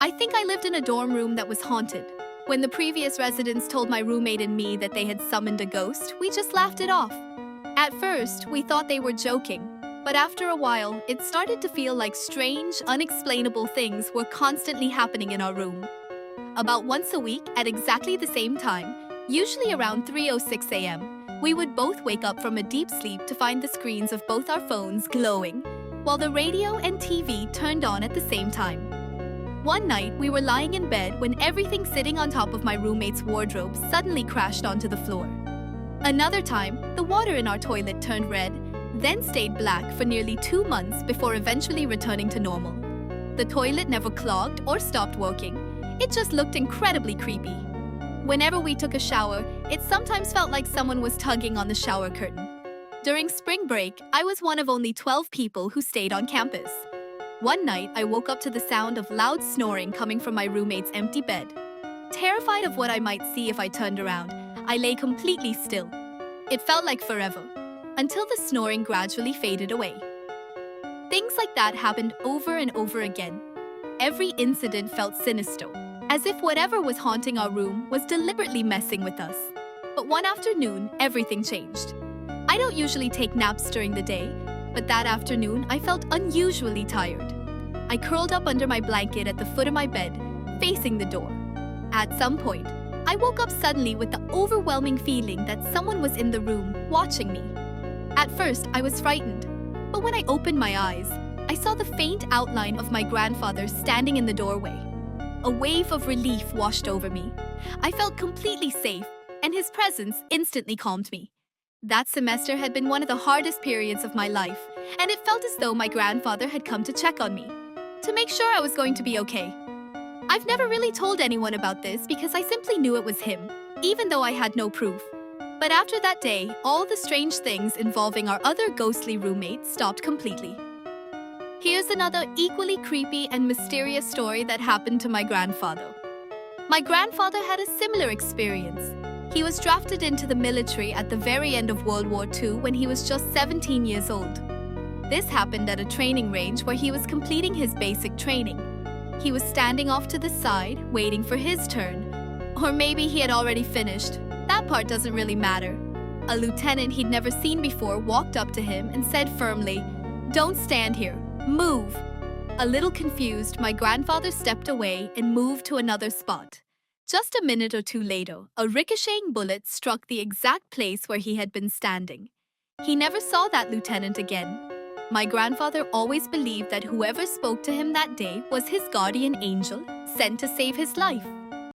I think I lived in a dorm room that was haunted. When the previous residents told my roommate and me that they had summoned a ghost, we just laughed it off. At first, we thought they were joking, but after a while, it started to feel like strange, unexplainable things were constantly happening in our room. About once a week, at exactly the same time, usually around 3:06 a.m., we would both wake up from a deep sleep to find the screens of both our phones glowing, while the radio and TV turned on at the same time. One night, we were lying in bed when everything sitting on top of my roommate's wardrobe suddenly crashed onto the floor. Another time, the water in our toilet turned red, then stayed black for nearly 2 months before eventually returning to normal. The toilet never clogged or stopped working. It just looked incredibly creepy. Whenever we took a shower, it sometimes felt like someone was tugging on the shower curtain. During spring break, I was one of only 12 people who stayed on campus. One night, I woke up to the sound of loud snoring coming from my roommate's empty bed. Terrified of what I might see if I turned around, I lay completely still. It felt like forever, until the snoring gradually faded away. Things like that happened over and over again. Every incident felt sinister, as if whatever was haunting our room was deliberately messing with us. But one afternoon, everything changed. I don't usually take naps during the day, but that afternoon, I felt unusually tired. I curled up under my blanket at the foot of my bed, facing the door. At some point, I woke up suddenly with the overwhelming feeling that someone was in the room, watching me. At first, I was frightened, but when I opened my eyes, I saw the faint outline of my grandfather standing in the doorway. A wave of relief washed over me. I felt completely safe, and his presence instantly calmed me. That semester had been one of the hardest periods of my life, and it felt as though my grandfather had come to check on me, to make sure I was going to be okay. I've never really told anyone about this because I simply knew it was him, even though I had no proof. But after that day, all the strange things involving our other ghostly roommates stopped completely. Here's another equally creepy and mysterious story that happened to my grandfather. My grandfather had a similar experience. He was drafted into the military at the very end of World War II when he was just 17 years old. This happened at a training range where he was completing his basic training. He was standing off to the side, waiting for his turn. Or maybe he had already finished. That part doesn't really matter. A lieutenant he'd never seen before walked up to him and said firmly, "Don't stand here, move." A little confused, my grandfather stepped away and moved to another spot. Just a minute or two later, a ricocheting bullet struck the exact place where he had been standing. He never saw that lieutenant again. My grandfather always believed that whoever spoke to him that day was his guardian angel, sent to save his life.